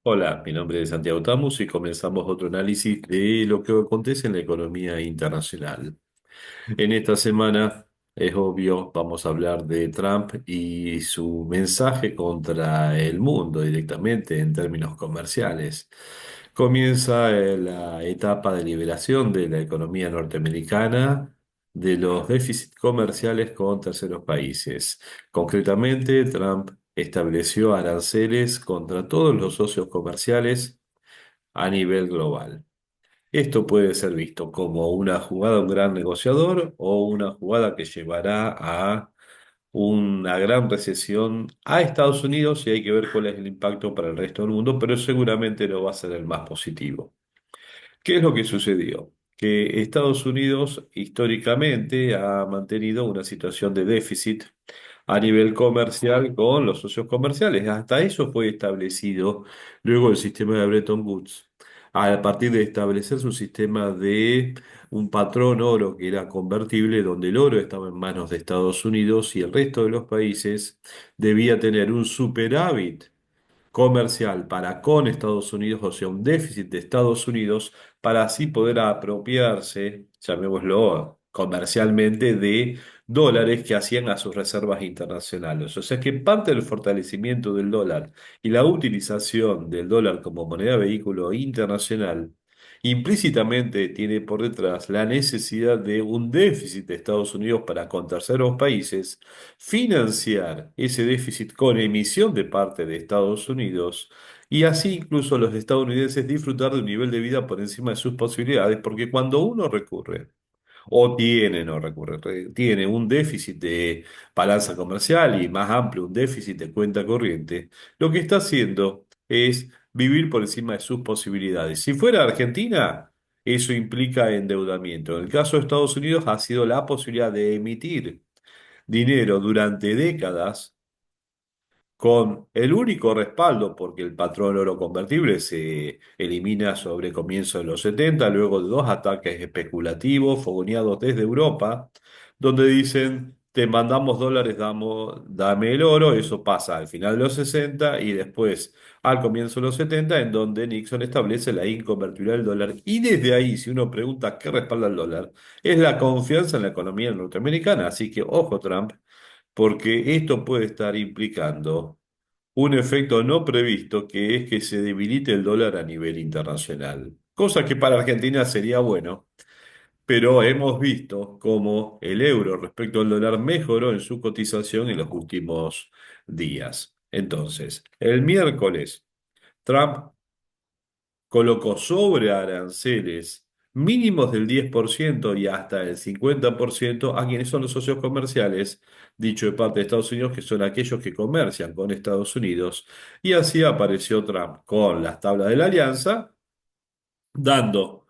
Hola, mi nombre es Santiago Tamus y comenzamos otro análisis de lo que acontece en la economía internacional. En esta semana, es obvio, vamos a hablar de Trump y su mensaje contra el mundo directamente en términos comerciales. Comienza la etapa de liberación de la economía norteamericana de los déficits comerciales con terceros países. Concretamente, Trump estableció aranceles contra todos los socios comerciales a nivel global. Esto puede ser visto como una jugada de un gran negociador o una jugada que llevará a una gran recesión a Estados Unidos y hay que ver cuál es el impacto para el resto del mundo, pero seguramente no va a ser el más positivo. ¿Qué es lo que sucedió? Que Estados Unidos históricamente ha mantenido una situación de déficit a nivel comercial con los socios comerciales. Hasta eso fue establecido luego el sistema de Bretton Woods, a partir de establecer su sistema de un patrón oro que era convertible, donde el oro estaba en manos de Estados Unidos y el resto de los países debía tener un superávit comercial para con Estados Unidos, o sea, un déficit de Estados Unidos, para así poder apropiarse, llamémoslo comercialmente, de dólares que hacían a sus reservas internacionales. O sea que parte del fortalecimiento del dólar y la utilización del dólar como moneda vehículo internacional implícitamente tiene por detrás la necesidad de un déficit de Estados Unidos para con terceros países, financiar ese déficit con emisión de parte de Estados Unidos y así incluso los estadounidenses disfrutar de un nivel de vida por encima de sus posibilidades, porque cuando uno recurre o tiene, no recurre, tiene un déficit de balanza comercial y más amplio un déficit de cuenta corriente, lo que está haciendo es vivir por encima de sus posibilidades. Si fuera Argentina, eso implica endeudamiento. En el caso de Estados Unidos ha sido la posibilidad de emitir dinero durante décadas con el único respaldo, porque el patrón oro convertible se elimina sobre comienzo de los 70 luego de dos ataques especulativos fogoneados desde Europa, donde dicen, te mandamos dólares, dame el oro, eso pasa al final de los 60 y después al comienzo de los 70 en donde Nixon establece la inconvertibilidad del dólar. Y desde ahí, si uno pregunta qué respalda el dólar, es la confianza en la economía norteamericana. Así que ojo, Trump, porque esto puede estar implicando un efecto no previsto que es que se debilite el dólar a nivel internacional, cosa que para Argentina sería bueno, pero hemos visto cómo el euro respecto al dólar mejoró en su cotización en los últimos días. Entonces, el miércoles, Trump colocó sobre aranceles mínimos del 10% y hasta el 50% a quienes son los socios comerciales, dicho de parte de Estados Unidos, que son aquellos que comercian con Estados Unidos. Y así apareció Trump con las tablas de la alianza, dando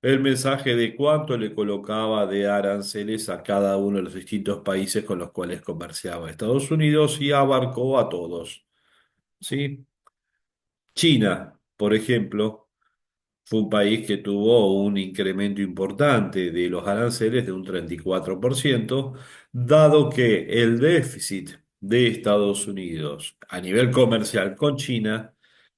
el mensaje de cuánto le colocaba de aranceles a cada uno de los distintos países con los cuales comerciaba Estados Unidos y abarcó a todos. ¿Sí? China, por ejemplo. Fue un país que tuvo un incremento importante de los aranceles de un 34%, dado que el déficit de Estados Unidos a nivel comercial con China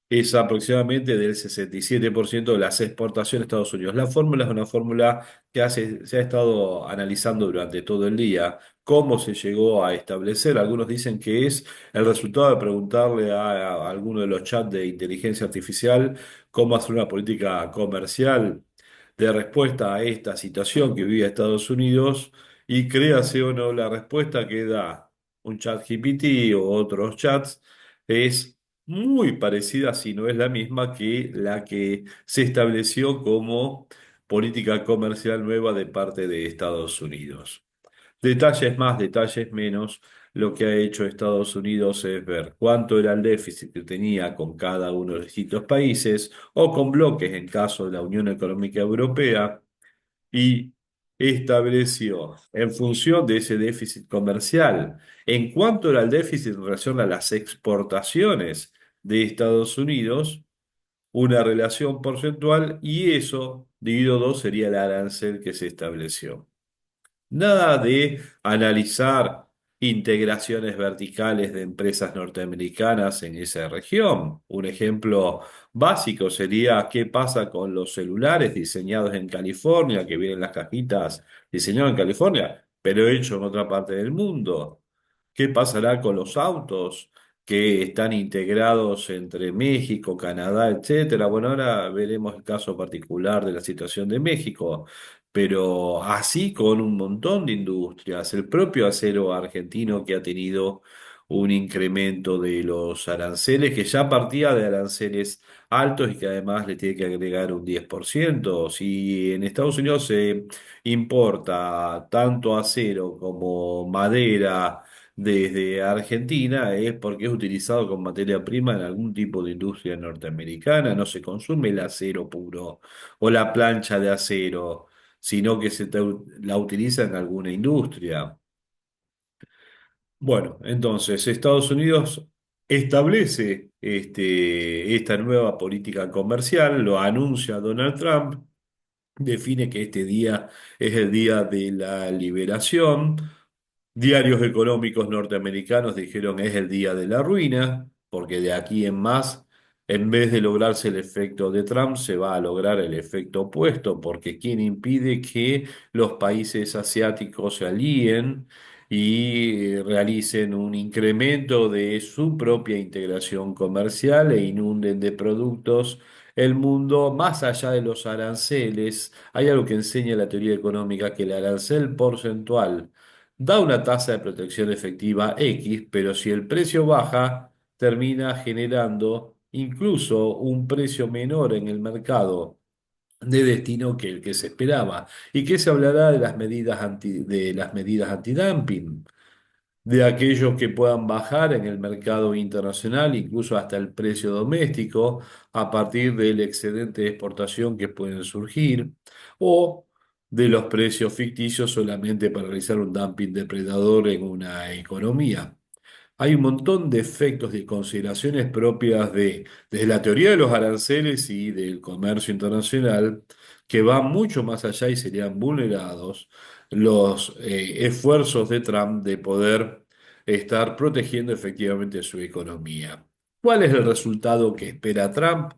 es aproximadamente del 67% de las exportaciones de Estados Unidos. La fórmula es una fórmula que se ha estado analizando durante todo el día. ¿Cómo se llegó a establecer? Algunos dicen que es el resultado de preguntarle a alguno de los chats de inteligencia artificial cómo hacer una política comercial de respuesta a esta situación que vive Estados Unidos y créase o no, la respuesta que da un chat GPT o otros chats es muy parecida, si no es la misma, que la que se estableció como política comercial nueva de parte de Estados Unidos. Detalles más, detalles menos, lo que ha hecho Estados Unidos es ver cuánto era el déficit que tenía con cada uno de los distintos países o con bloques en caso de la Unión Económica Europea y estableció en función de ese déficit comercial en cuánto era el déficit en relación a las exportaciones de Estados Unidos, una relación porcentual y eso dividido dos sería el arancel que se estableció. Nada de analizar integraciones verticales de empresas norteamericanas en esa región. Un ejemplo básico sería qué pasa con los celulares diseñados en California, que vienen las cajitas diseñadas en California, pero hechos en otra parte del mundo. ¿Qué pasará con los autos que están integrados entre México, Canadá, etcétera? Bueno, ahora veremos el caso particular de la situación de México, pero así con un montón de industrias. El propio acero argentino que ha tenido un incremento de los aranceles, que ya partía de aranceles altos y que además le tiene que agregar un 10%. Si en Estados Unidos se importa tanto acero como madera, desde Argentina es porque es utilizado como materia prima en algún tipo de industria norteamericana, no se consume el acero puro o la plancha de acero, sino que la utiliza en alguna industria. Bueno, entonces Estados Unidos establece esta nueva política comercial, lo anuncia Donald Trump, define que este día es el día de la liberación. Diarios económicos norteamericanos dijeron es el día de la ruina, porque de aquí en más, en vez de lograrse el efecto de Trump, se va a lograr el efecto opuesto, porque ¿quién impide que los países asiáticos se alíen y realicen un incremento de su propia integración comercial e inunden de productos el mundo más allá de los aranceles? Hay algo que enseña la teoría económica, que el arancel porcentual da una tasa de protección efectiva X, pero si el precio baja, termina generando incluso un precio menor en el mercado de destino que el que se esperaba. ¿Y qué se hablará de de las medidas antidumping? De aquellos que puedan bajar en el mercado internacional, incluso hasta el precio doméstico, a partir del excedente de exportación que pueden surgir, o de los precios ficticios solamente para realizar un dumping depredador en una economía. Hay un montón de efectos y consideraciones propias desde la teoría de los aranceles y del comercio internacional que van mucho más allá y serían vulnerados los esfuerzos de Trump de poder estar protegiendo efectivamente su economía. ¿Cuál es el resultado que espera Trump?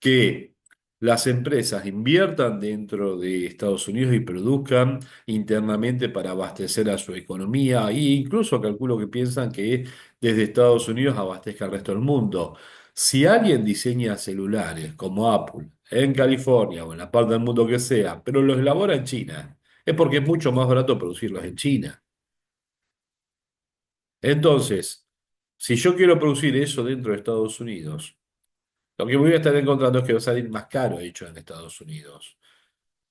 Que las empresas inviertan dentro de Estados Unidos y produzcan internamente para abastecer a su economía, e incluso calculo que piensan que desde Estados Unidos abastezca al resto del mundo. Si alguien diseña celulares como Apple en California o en la parte del mundo que sea, pero los elabora en China, es porque es mucho más barato producirlos en China. Entonces, si yo quiero producir eso dentro de Estados Unidos, lo que voy a estar encontrando es que va a salir más caro hecho en Estados Unidos.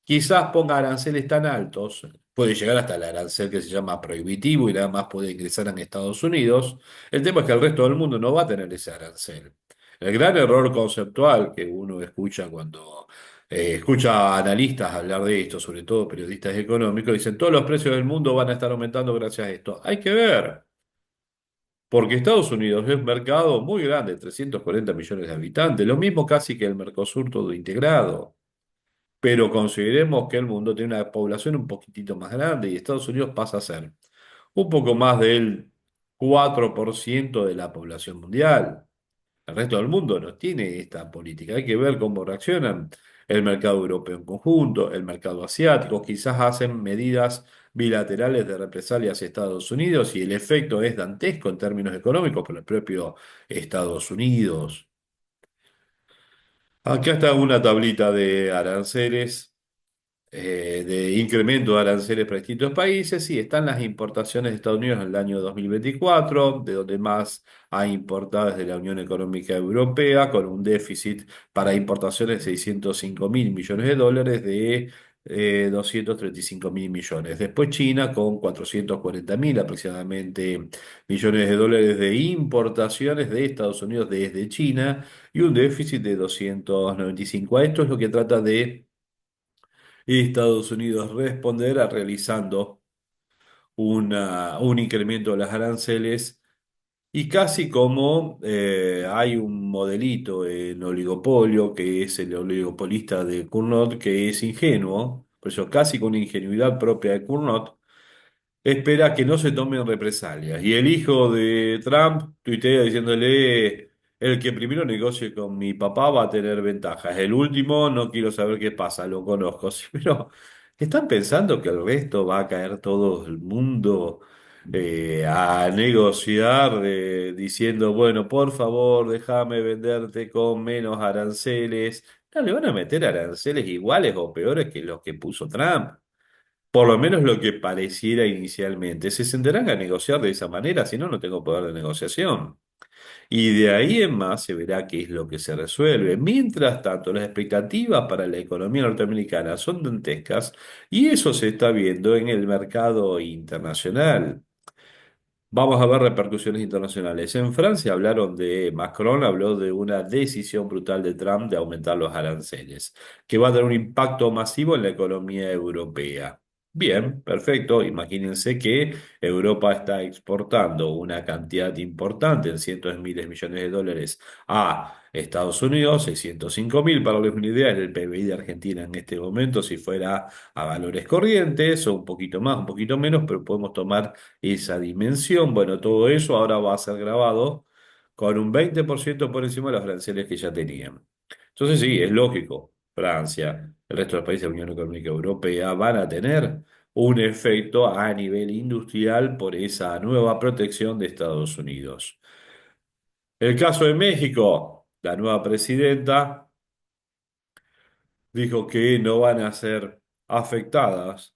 Quizás ponga aranceles tan altos, puede llegar hasta el arancel que se llama prohibitivo y nada más puede ingresar en Estados Unidos. El tema es que el resto del mundo no va a tener ese arancel. El gran error conceptual que uno escucha cuando escucha a analistas hablar de esto, sobre todo periodistas económicos, dicen todos los precios del mundo van a estar aumentando gracias a esto. Hay que ver, porque Estados Unidos es un mercado muy grande, 340 millones de habitantes, lo mismo casi que el Mercosur todo integrado. Pero consideremos que el mundo tiene una población un poquitito más grande y Estados Unidos pasa a ser un poco más del 4% de la población mundial. El resto del mundo no tiene esta política. Hay que ver cómo reaccionan el mercado europeo en conjunto, el mercado asiático. Quizás hacen medidas bilaterales de represalia hacia Estados Unidos y el efecto es dantesco en términos económicos por el propio Estados Unidos. Acá está una tablita de aranceles, de incremento de aranceles para distintos países. Sí, están las importaciones de Estados Unidos en el año 2024, de donde más ha importado desde la Unión Económica Europea, con un déficit para importaciones de 605 mil millones de dólares de 235 mil millones. Después China con 440 mil aproximadamente millones de dólares de importaciones de Estados Unidos desde China y un déficit de 295. A esto es lo que trata de Estados Unidos responderá realizando un incremento de las aranceles y casi como hay un modelito en oligopolio que es el oligopolista de Cournot que es ingenuo, por eso casi con ingenuidad propia de Cournot, espera que no se tomen represalias. Y el hijo de Trump tuitea diciéndole, el que primero negocie con mi papá va a tener ventajas. El último, no quiero saber qué pasa, lo conozco. Sí, pero ¿están pensando que el resto va a caer todo el mundo a negociar diciendo, bueno, por favor, déjame venderte con menos aranceles? No, le van a meter aranceles iguales o peores que los que puso Trump. Por lo menos lo que pareciera inicialmente. Se sentarán a negociar de esa manera, si no, no tengo poder de negociación. Y de ahí en más se verá qué es lo que se resuelve. Mientras tanto, las expectativas para la economía norteamericana son dantescas y eso se está viendo en el mercado internacional. Vamos a ver repercusiones internacionales. En Francia hablaron de, Macron habló de una decisión brutal de Trump de aumentar los aranceles, que va a tener un impacto masivo en la economía europea. Bien, perfecto. Imagínense que Europa está exportando una cantidad importante, en cientos de miles de millones de dólares, a Estados Unidos, 605.000, para darles una idea, es el PBI de Argentina en este momento, si fuera a valores corrientes, o un poquito más, un poquito menos, pero podemos tomar esa dimensión. Bueno, todo eso ahora va a ser grabado con un 20% por encima de los aranceles que ya tenían. Entonces sí, es lógico, Francia, el resto de los países de la Unión Económica Europea van a tener un efecto a nivel industrial por esa nueva protección de Estados Unidos. El caso de México, la nueva presidenta dijo que no van a ser afectadas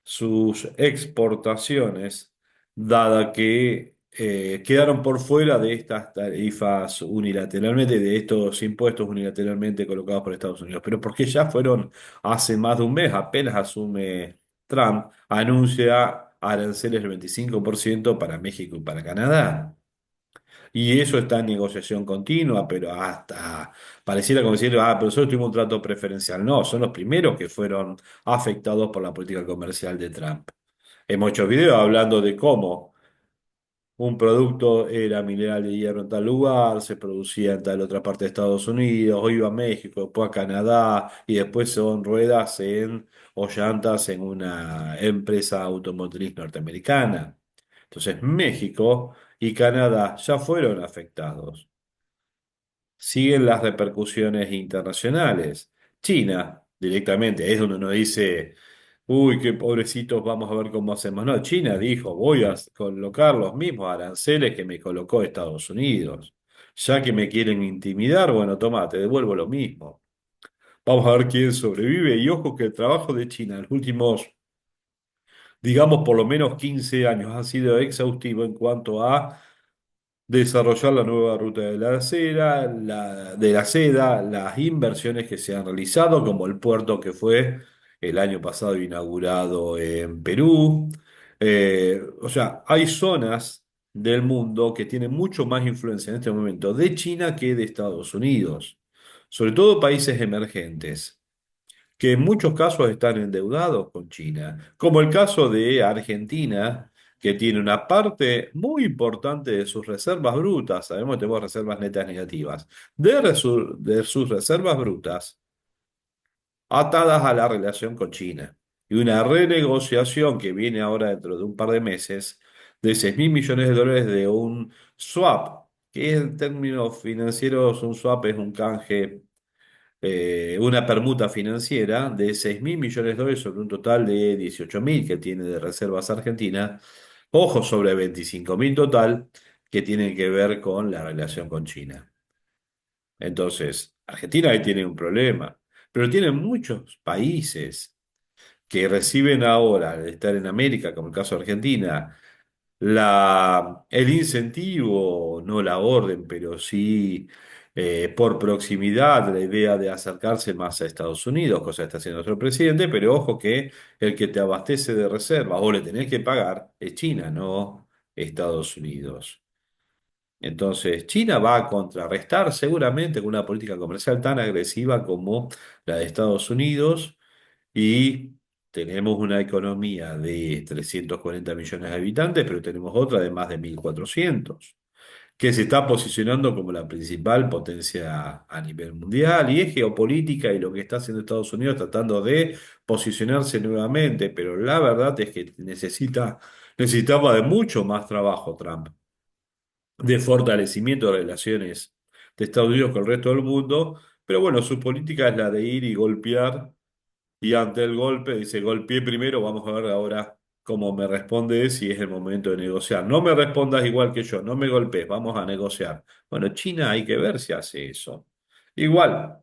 sus exportaciones, dada que quedaron por fuera de estas tarifas unilateralmente, de estos impuestos unilateralmente colocados por Estados Unidos. Pero porque ya fueron hace más de un mes, apenas asume Trump, anuncia aranceles del 25% para México y para Canadá. Y eso está en negociación continua, pero hasta pareciera como decir, ah, pero nosotros tuvimos un trato preferencial. No, son los primeros que fueron afectados por la política comercial de Trump. Hemos hecho videos hablando de cómo un producto era mineral de hierro en tal lugar, se producía en tal otra parte de Estados Unidos, o iba a México, después a Canadá, y después son ruedas o llantas en una empresa automotriz norteamericana. Entonces, México y Canadá ya fueron afectados. Siguen las repercusiones internacionales. China, directamente, es donde uno dice, uy, qué pobrecitos, vamos a ver cómo hacemos. No, China dijo, voy a colocar los mismos aranceles que me colocó Estados Unidos. Ya que me quieren intimidar, bueno, toma, te devuelvo lo mismo. Vamos a ver quién sobrevive. Y ojo que el trabajo de China en los últimos, digamos, por lo menos 15 años ha sido exhaustivo en cuanto a desarrollar la nueva ruta de la seda, las inversiones que se han realizado, como el puerto que fue el año pasado inaugurado en Perú. O sea, hay zonas del mundo que tienen mucho más influencia en este momento de China que de Estados Unidos, sobre todo países emergentes que en muchos casos están endeudados con China, como el caso de Argentina, que tiene una parte muy importante de sus reservas brutas, sabemos que tenemos reservas netas negativas, de sus reservas brutas atadas a la relación con China. Y una renegociación que viene ahora dentro de un par de meses de 6.000 millones de dólares de un swap, que en términos financieros un swap es un canje, una permuta financiera de 6.000 millones de dólares sobre un total de 18.000 que tiene de reservas Argentina. Ojo, sobre 25.000 total que tienen que ver con la relación con China. Entonces, Argentina ahí tiene un problema, pero tiene muchos países que reciben ahora, al estar en América, como el caso de Argentina, el incentivo, no la orden, pero sí por proximidad, la idea de acercarse más a Estados Unidos, cosa que está haciendo nuestro presidente, pero ojo que el que te abastece de reservas o le tenés que pagar es China, no Estados Unidos. Entonces, China va a contrarrestar seguramente con una política comercial tan agresiva como la de Estados Unidos y tenemos una economía de 340 millones de habitantes, pero tenemos otra de más de 1.400 que se está posicionando como la principal potencia a nivel mundial, y es geopolítica y lo que está haciendo Estados Unidos tratando de posicionarse nuevamente, pero la verdad es que necesita Necesitaba de mucho más trabajo Trump, de fortalecimiento de relaciones de Estados Unidos con el resto del mundo, pero bueno, su política es la de ir y golpear, y ante el golpe dice, golpeé primero, vamos a ver ahora cómo me responde si es el momento de negociar. No me respondas igual que yo, no me golpees, vamos a negociar. Bueno, China hay que ver si hace eso. Igual.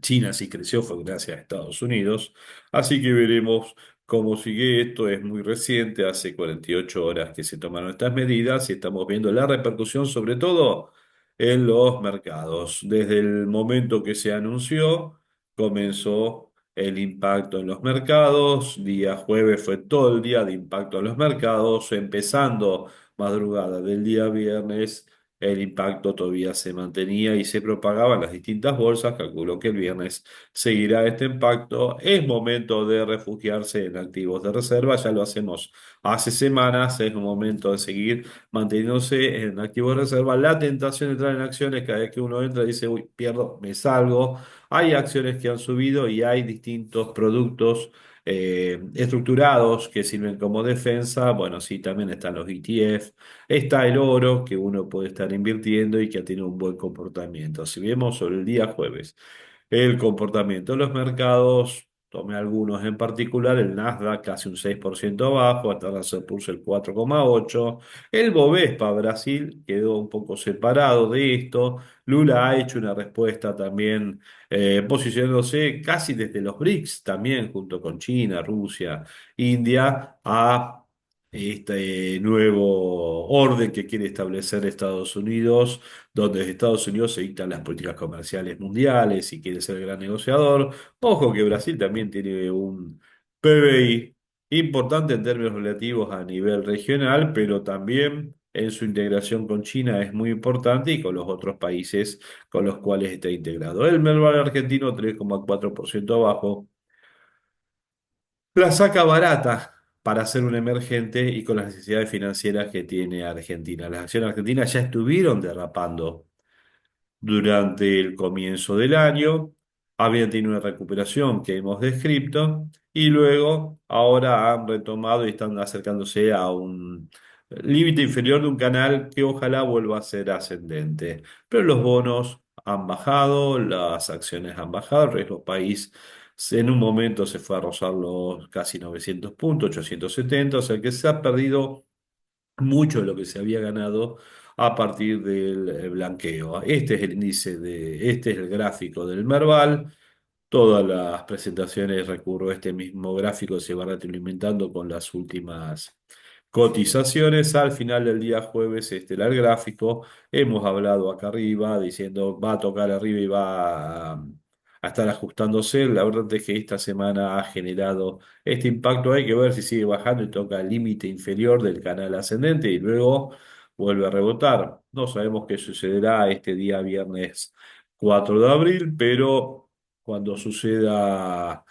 China sí creció, fue gracias a Estados Unidos, así que veremos cómo sigue esto. Es muy reciente, hace 48 horas que se tomaron estas medidas y estamos viendo la repercusión sobre todo en los mercados. Desde el momento que se anunció, comenzó el impacto en los mercados. Día jueves fue todo el día de impacto en los mercados, empezando madrugada del día viernes. El impacto todavía se mantenía y se propagaba en las distintas bolsas. Calculo que el viernes seguirá este impacto. Es momento de refugiarse en activos de reserva. Ya lo hacemos hace semanas. Es un momento de seguir manteniéndose en activos de reserva. La tentación de entrar en acciones, cada vez que uno entra dice, uy, pierdo, me salgo. Hay acciones que han subido y hay distintos productos estructurados que sirven como defensa. Bueno, sí, también están los ETF. Está el oro que uno puede estar invirtiendo y que ha tenido un buen comportamiento. Si vemos sobre el día jueves el comportamiento de los mercados, tomé algunos en particular, el Nasdaq casi un 6% abajo, hasta ahora se puso el 4,8%. El Bovespa Brasil quedó un poco separado de esto. Lula ha hecho una respuesta también posicionándose casi desde los BRICS, también junto con China, Rusia, India, a este nuevo orden que quiere establecer Estados Unidos, donde desde Estados Unidos se dictan las políticas comerciales mundiales y quiere ser el gran negociador. Ojo que Brasil también tiene un PBI importante en términos relativos a nivel regional, pero también en su integración con China es muy importante y con los otros países con los cuales está integrado. El mercado argentino 3,4% abajo. La saca barata para ser un emergente y con las necesidades financieras que tiene Argentina. Las acciones argentinas ya estuvieron derrapando durante el comienzo del año, habían tenido una recuperación que hemos descrito y luego ahora han retomado y están acercándose a un límite inferior de un canal que ojalá vuelva a ser ascendente. Pero los bonos han bajado, las acciones han bajado, el riesgo país en un momento se fue a rozar los casi 900 puntos, 870, o sea que se ha perdido mucho de lo que se había ganado a partir del blanqueo. Este es el índice este es el gráfico del Merval. Todas las presentaciones recurro a este mismo gráfico, se va retroalimentando con las últimas cotizaciones. Al final del día jueves, este era el gráfico. Hemos hablado acá arriba diciendo va a tocar arriba y va a estar ajustándose. La verdad es que esta semana ha generado este impacto. Hay que ver si sigue bajando y toca el límite inferior del canal ascendente y luego vuelve a rebotar. No sabemos qué sucederá este día viernes 4 de abril, pero cuando suceda,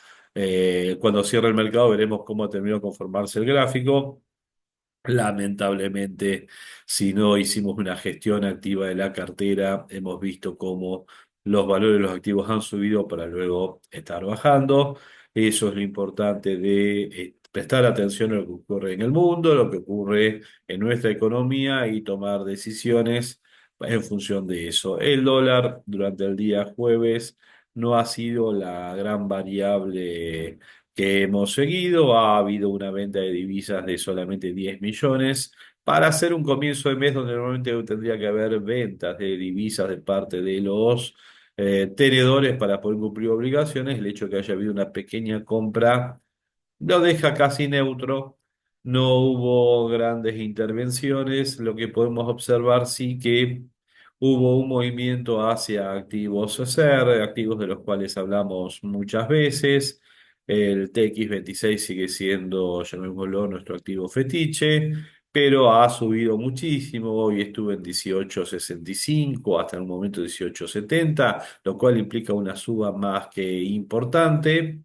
cuando cierre el mercado, veremos cómo terminó de conformarse el gráfico. Lamentablemente, si no hicimos una gestión activa de la cartera, hemos visto cómo los valores de los activos han subido para luego estar bajando. Eso es lo importante de prestar atención a lo que ocurre en el mundo, lo que ocurre en nuestra economía y tomar decisiones en función de eso. El dólar durante el día jueves no ha sido la gran variable que hemos seguido. Ha habido una venta de divisas de solamente 10 millones para hacer un comienzo de mes donde normalmente tendría que haber ventas de divisas de parte de los tenedores para poder cumplir obligaciones. El hecho de que haya habido una pequeña compra lo deja casi neutro. No hubo grandes intervenciones. Lo que podemos observar sí que hubo un movimiento hacia activos SER, activos de los cuales hablamos muchas veces. El TX26 sigue siendo, llamémoslo, nuestro activo fetiche, pero ha subido muchísimo. Hoy estuve en 18,65 hasta el momento 18,70, lo cual implica una suba más que importante.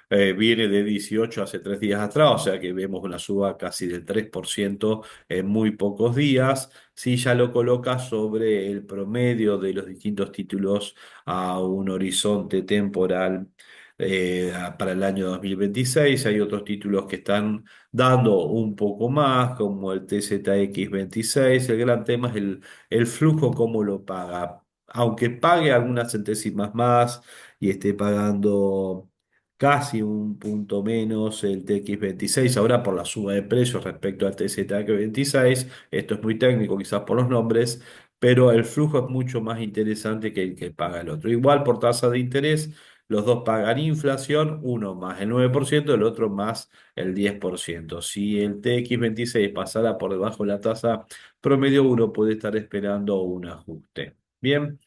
Viene de 18 hace 3 días atrás, o sea que vemos una suba casi del 3% en muy pocos días. Si ya lo coloca sobre el promedio de los distintos títulos a un horizonte temporal para el año 2026. Hay otros títulos que están dando un poco más, como el TZX 26. El gran tema es el flujo, cómo lo paga. Aunque pague algunas centésimas más y esté pagando casi un punto menos el TX 26 ahora por la suba de precios respecto al TZX 26. Esto es muy técnico quizás por los nombres, pero el flujo es mucho más interesante que el que paga el otro. Igual por tasa de interés, los dos pagan inflación, uno más el 9%, el otro más el 10%. Si el TX 26 pasara por debajo de la tasa promedio, uno puede estar esperando un ajuste. Bien.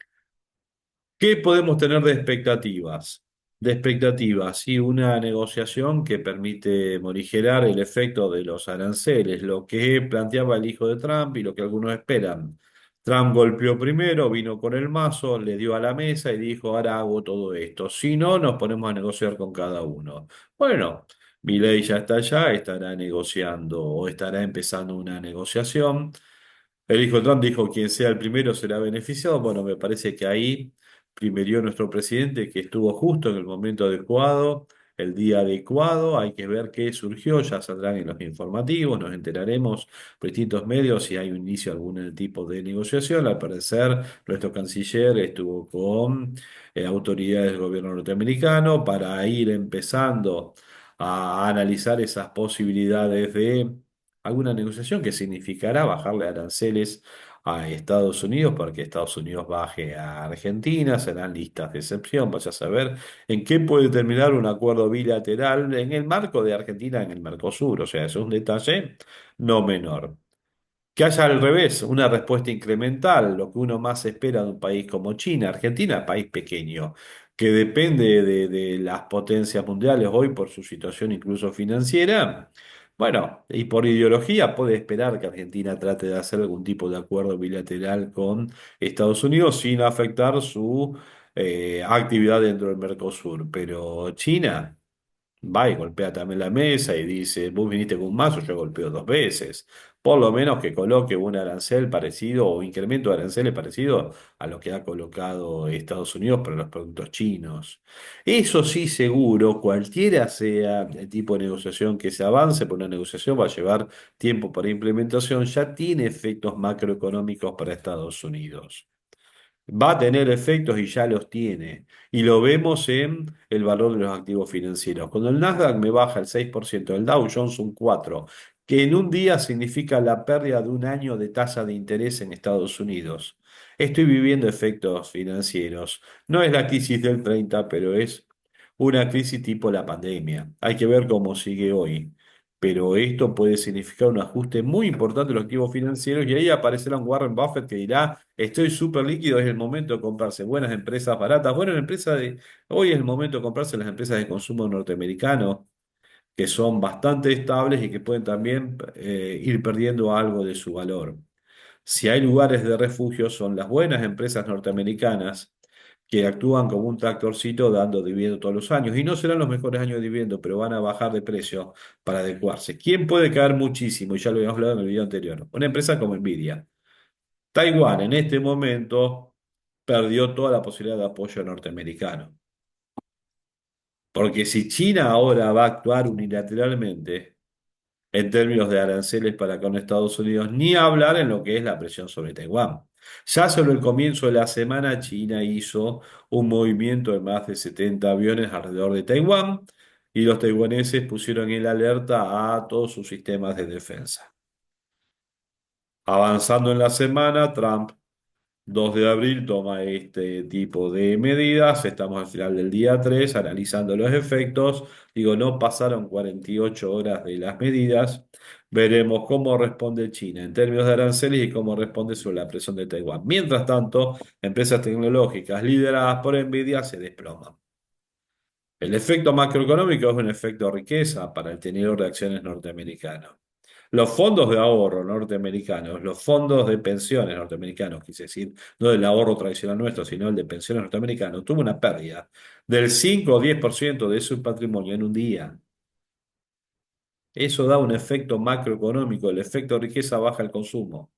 ¿Qué podemos tener de expectativas? De expectativas, sí, una negociación que permite morigerar el efecto de los aranceles, lo que planteaba el hijo de Trump y lo que algunos esperan. Trump golpeó primero, vino con el mazo, le dio a la mesa y dijo, ahora hago todo esto. Si no, nos ponemos a negociar con cada uno. Bueno, Milei ya está allá, estará negociando o estará empezando una negociación. El hijo de Trump dijo, quien sea el primero será beneficiado. Bueno, me parece que ahí primerió nuestro presidente, que estuvo justo en el momento adecuado, el día adecuado. Hay que ver qué surgió, ya saldrán en los informativos, nos enteraremos por distintos medios si hay un inicio de algún tipo de negociación. Al parecer, nuestro canciller estuvo con autoridades del gobierno norteamericano para ir empezando a analizar esas posibilidades de alguna negociación que significará bajarle aranceles a Estados Unidos para que Estados Unidos baje a Argentina, serán listas de excepción, vaya a saber en qué puede terminar un acuerdo bilateral en el marco de Argentina en el Mercosur, o sea, es un detalle no menor. Que haya al revés, una respuesta incremental, lo que uno más espera de un país como China. Argentina, país pequeño, que depende de las potencias mundiales hoy por su situación incluso financiera. Bueno, y por ideología puede esperar que Argentina trate de hacer algún tipo de acuerdo bilateral con Estados Unidos sin afectar su actividad dentro del Mercosur. Pero China va y golpea también la mesa y dice, vos viniste con un mazo, yo golpeo dos veces. Por lo menos que coloque un arancel parecido o incremento de aranceles parecido a lo que ha colocado Estados Unidos para los productos chinos. Eso sí, seguro, cualquiera sea el tipo de negociación que se avance, por una negociación va a llevar tiempo para implementación, ya tiene efectos macroeconómicos para Estados Unidos. Va a tener efectos y ya los tiene. Y lo vemos en el valor de los activos financieros. Cuando el Nasdaq me baja el 6%, el Dow Jones un 4%, que en un día significa la pérdida de un año de tasa de interés en Estados Unidos. Estoy viviendo efectos financieros. No es la crisis del 30, pero es una crisis tipo la pandemia. Hay que ver cómo sigue hoy. Pero esto puede significar un ajuste muy importante de los activos financieros y ahí aparecerá un Warren Buffett que dirá, estoy súper líquido, es el momento de comprarse buenas empresas baratas, buenas empresas hoy es el momento de comprarse las empresas de consumo norteamericano, que son bastante estables y que pueden también ir perdiendo algo de su valor. Si hay lugares de refugio, son las buenas empresas norteamericanas que actúan como un tractorcito dando dividendo todos los años. Y no serán los mejores años de dividendo, pero van a bajar de precio para adecuarse. ¿Quién puede caer muchísimo? Y ya lo habíamos hablado en el video anterior. Una empresa como Nvidia. Taiwán en este momento perdió toda la posibilidad de apoyo norteamericano. Porque si China ahora va a actuar unilateralmente en términos de aranceles para con Estados Unidos, ni hablar en lo que es la presión sobre Taiwán. Ya sobre el comienzo de la semana, China hizo un movimiento de más de 70 aviones alrededor de Taiwán y los taiwaneses pusieron en alerta a todos sus sistemas de defensa. Avanzando en la semana, Trump 2 de abril toma este tipo de medidas. Estamos al final del día 3 analizando los efectos. Digo, no pasaron 48 horas de las medidas. Veremos cómo responde China en términos de aranceles y cómo responde sobre la presión de Taiwán. Mientras tanto, empresas tecnológicas lideradas por Nvidia se desploman. El efecto macroeconómico es un efecto riqueza para el tenedor de acciones norteamericano. Los fondos de ahorro norteamericanos, los fondos de pensiones norteamericanos, quise decir, no del ahorro tradicional nuestro, sino el de pensiones norteamericanos, tuvo una pérdida del 5 o 10% de su patrimonio en un día. Eso da un efecto macroeconómico, el efecto riqueza baja el consumo.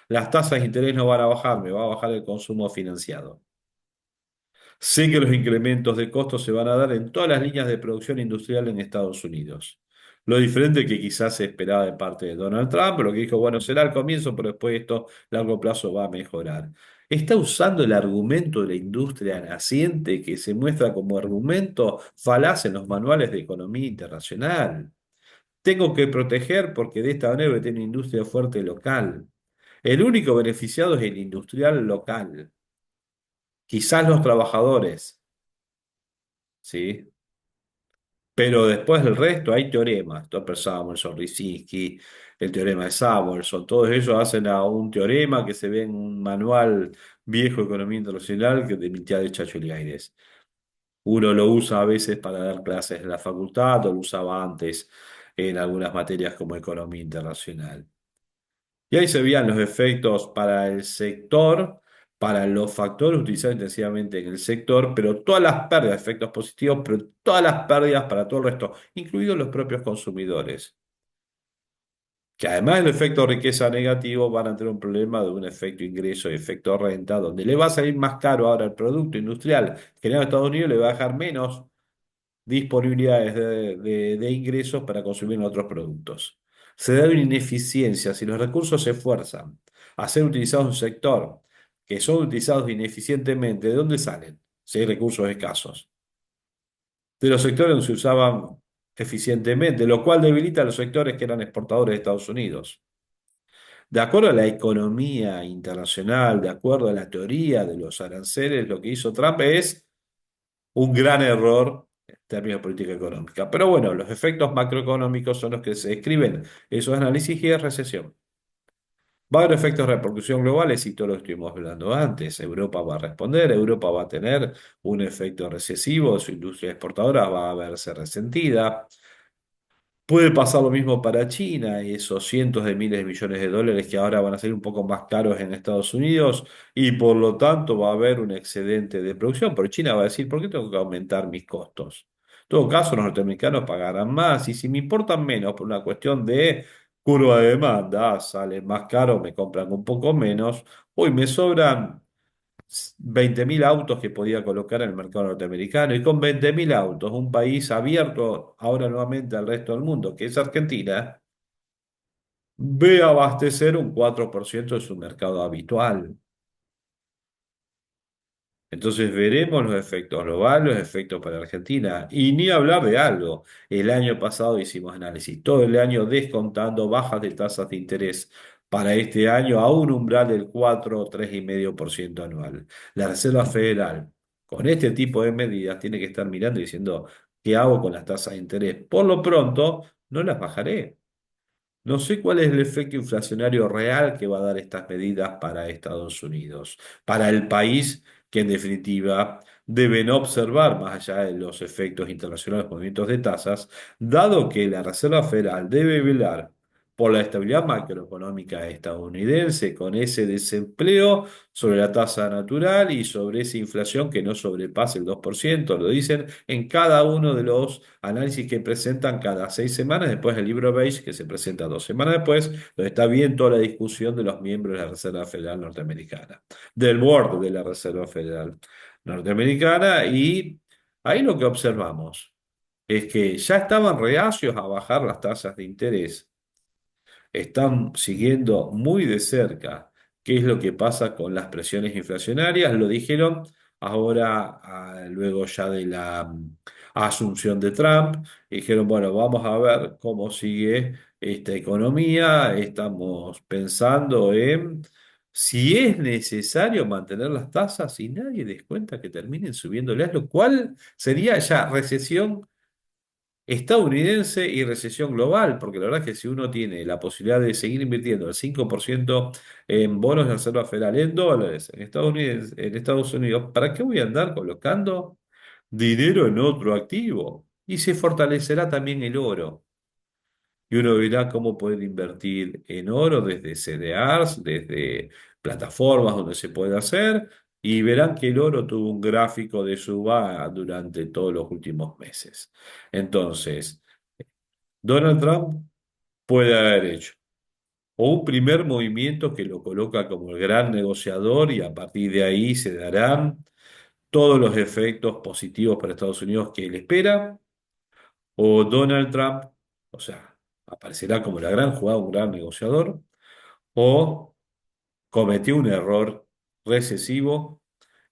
Las tasas de interés no van a bajar, me va a bajar el consumo financiado. Sé que los incrementos de costos se van a dar en todas las líneas de producción industrial en Estados Unidos. Lo diferente que quizás se esperaba de parte de Donald Trump, lo que dijo, bueno, será al comienzo, pero después esto a largo plazo va a mejorar. Está usando el argumento de la industria naciente que se muestra como argumento falaz en los manuales de economía internacional. Tengo que proteger porque de esta manera voy a tener una industria fuerte local. El único beneficiado es el industrial local. Quizás los trabajadores, ¿sí? Pero después del resto hay teoremas. Topper Samuelson, Risinsky, el teorema de Samuelson. Todos ellos hacen a un teorema que se ve en un manual viejo de economía internacional que de mitad de Chacho Eliáñez. Uno lo usa a veces para dar clases en la facultad o lo usaba antes en algunas materias como economía internacional. Y ahí se veían los efectos para el sector, para los factores utilizados intensivamente en el sector, pero todas las pérdidas, efectos positivos, pero todas las pérdidas para todo el resto, incluidos los propios consumidores, que además del efecto riqueza negativo van a tener un problema de un efecto ingreso y efecto renta, donde le va a salir más caro ahora el producto industrial generado en Estados Unidos, le va a dejar menos disponibilidades de ingresos para consumir en otros productos. Se da una ineficiencia. Si los recursos se esfuerzan a ser utilizados en un sector que son utilizados ineficientemente, ¿de dónde salen? Si hay recursos escasos. De los sectores donde se usaban eficientemente, lo cual debilita a los sectores que eran exportadores de Estados Unidos. De acuerdo a la economía internacional, de acuerdo a la teoría de los aranceles, lo que hizo Trump es un gran error en términos de política económica. Pero bueno, los efectos macroeconómicos son los que se describen esos análisis y es recesión. Va a haber efectos de repercusión globales y todo lo que estuvimos hablando antes. Europa va a responder, Europa va a tener un efecto recesivo, su industria exportadora va a verse resentida. Puede pasar lo mismo para China, y esos cientos de miles de millones de dólares que ahora van a ser un poco más caros en Estados Unidos y por lo tanto va a haber un excedente de producción. Pero China va a decir, ¿por qué tengo que aumentar mis costos? En todo caso, los norteamericanos pagarán más y si me importan menos por una cuestión de curva de demanda, sale más caro, me compran un poco menos, hoy me sobran 20.000 autos que podía colocar en el mercado norteamericano. Y con 20.000 autos, un país abierto ahora nuevamente al resto del mundo, que es Argentina, ve abastecer un 4% de su mercado habitual. Entonces veremos los efectos globales, los efectos para Argentina. Y ni hablar de algo. El año pasado hicimos análisis, todo el año descontando bajas de tasas de interés para este año a un umbral del 4 o 3,5% anual. La Reserva Federal, con este tipo de medidas, tiene que estar mirando y diciendo, ¿qué hago con las tasas de interés? Por lo pronto, no las bajaré. No sé cuál es el efecto inflacionario real que va a dar estas medidas para Estados Unidos, para el país que en definitiva deben observar, más allá de los efectos internacionales, movimientos de tasas, dado que la Reserva Federal debe velar por la estabilidad macroeconómica estadounidense, con ese desempleo sobre la tasa natural y sobre esa inflación que no sobrepase el 2%, lo dicen en cada uno de los análisis que presentan cada 6 semanas, después del libro Beige que se presenta 2 semanas después, donde está bien toda la discusión de los miembros de la Reserva Federal Norteamericana, del board de la Reserva Federal Norteamericana, y ahí lo que observamos es que ya estaban reacios a bajar las tasas de interés, están siguiendo muy de cerca qué es lo que pasa con las presiones inflacionarias. Lo dijeron ahora, luego ya de la asunción de Trump. Dijeron, bueno, vamos a ver cómo sigue esta economía. Estamos pensando en si es necesario mantener las tasas y nadie descuenta que terminen subiéndolas, lo cual sería ya recesión estadounidense y recesión global, porque la verdad es que si uno tiene la posibilidad de seguir invirtiendo el 5% en bonos de la Reserva Federal, en dólares, en Estados Unidos, ¿para qué voy a andar colocando dinero en otro activo? Y se fortalecerá también el oro. Y uno verá cómo poder invertir en oro desde CDRs, desde plataformas donde se puede hacer, y verán que el oro tuvo un gráfico de suba durante todos los últimos meses. Entonces, Donald Trump puede haber hecho o un primer movimiento que lo coloca como el gran negociador y a partir de ahí se darán todos los efectos positivos para Estados Unidos que él espera, o Donald Trump, o sea, aparecerá como la gran jugada, un gran negociador, o cometió un error recesivo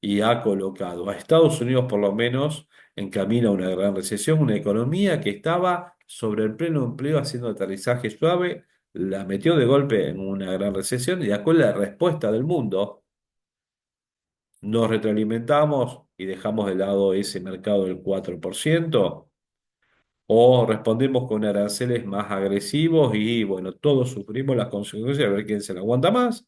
y ha colocado a Estados Unidos por lo menos en camino a una gran recesión, una economía que estaba sobre el pleno empleo haciendo aterrizaje suave, la metió de golpe en una gran recesión y después la respuesta del mundo. Nos retroalimentamos y dejamos de lado ese mercado del 4%, o respondemos con aranceles más agresivos y bueno, todos sufrimos las consecuencias de ver quién se la aguanta más.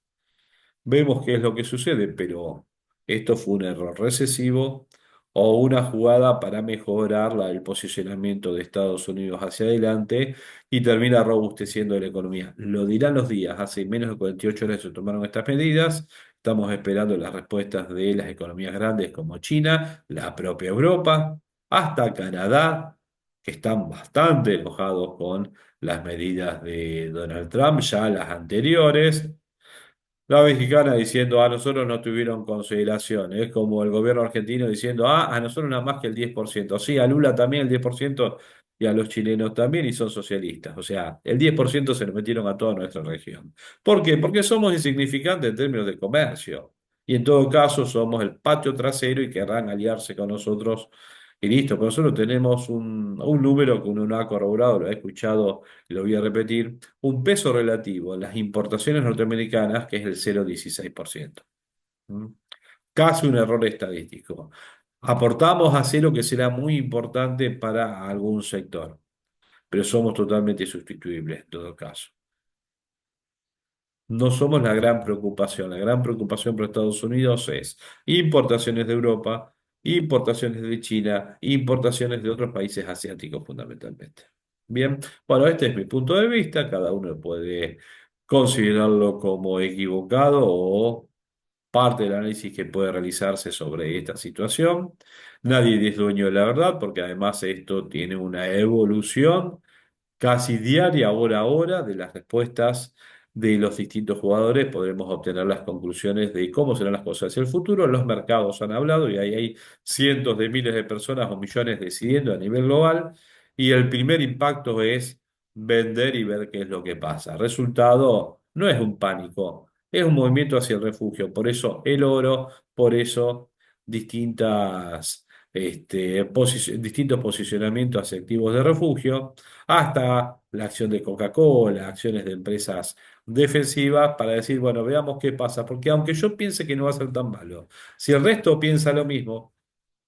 Vemos qué es lo que sucede, pero esto fue un error recesivo o una jugada para mejorar el posicionamiento de Estados Unidos hacia adelante y termina robusteciendo la economía. Lo dirán los días. Hace menos de 48 horas se tomaron estas medidas. Estamos esperando las respuestas de las economías grandes como China, la propia Europa, hasta Canadá, que están bastante enojados con las medidas de Donald Trump, ya las anteriores. La mexicana diciendo, a nosotros no tuvieron consideración. Es como el gobierno argentino diciendo, a nosotros nada más que el 10%. Sí, a Lula también el 10% y a los chilenos también y son socialistas. O sea, el 10% se lo metieron a toda nuestra región. ¿Por qué? Porque somos insignificantes en términos de comercio. Y en todo caso somos el patio trasero y querrán aliarse con nosotros y listo. Pero nosotros tenemos un número que uno no ha corroborado, lo he escuchado y lo voy a repetir, un peso relativo en las importaciones norteamericanas que es el 0,16%. ¿Mm? Casi un error estadístico. Aportamos a cero que será muy importante para algún sector, pero somos totalmente sustituibles en todo caso. No somos la gran preocupación. La gran preocupación para Estados Unidos es importaciones de Europa, importaciones de China, importaciones de otros países asiáticos fundamentalmente. Bien, bueno, este es mi punto de vista. Cada uno puede considerarlo como equivocado o parte del análisis que puede realizarse sobre esta situación. Nadie es dueño de la verdad porque además esto tiene una evolución casi diaria, hora a hora, de las respuestas de los distintos jugadores, podremos obtener las conclusiones de cómo serán las cosas hacia el futuro. Los mercados han hablado y ahí hay cientos de miles de personas o millones decidiendo a nivel global. Y el primer impacto es vender y ver qué es lo que pasa. Resultado, no es un pánico, es un movimiento hacia el refugio. Por eso el oro, por eso distintas, distintos posicionamientos hacia activos de refugio hasta la acción de Coca-Cola, acciones de empresas defensivas, para decir, bueno, veamos qué pasa, porque aunque yo piense que no va a ser tan malo, si el resto piensa lo mismo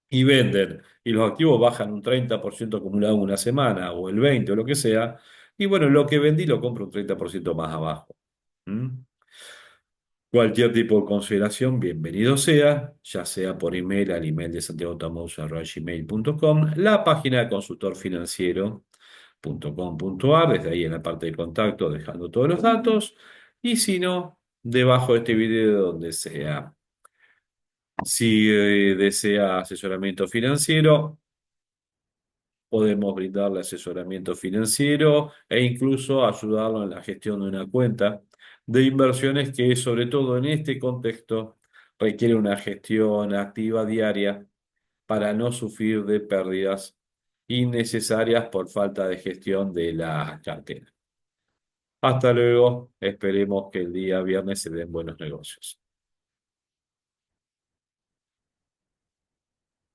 y venden y los activos bajan un 30% acumulado en una semana, o el 20% o lo que sea, y bueno, lo que vendí lo compro un 30% más abajo. ¿Mm? Cualquier tipo de consideración, bienvenido sea, ya sea por email al email de santiagotamouse@gmail.com, la página de consultorfinanciero.com.ar, desde ahí en la parte de contacto dejando todos los datos, y si no, debajo de este video donde sea. Si desea asesoramiento financiero, podemos brindarle asesoramiento financiero e incluso ayudarlo en la gestión de una cuenta de inversiones que, sobre todo en este contexto, requiere una gestión activa diaria para no sufrir de pérdidas innecesarias por falta de gestión de la cartera. Hasta luego, esperemos que el día viernes se den buenos negocios.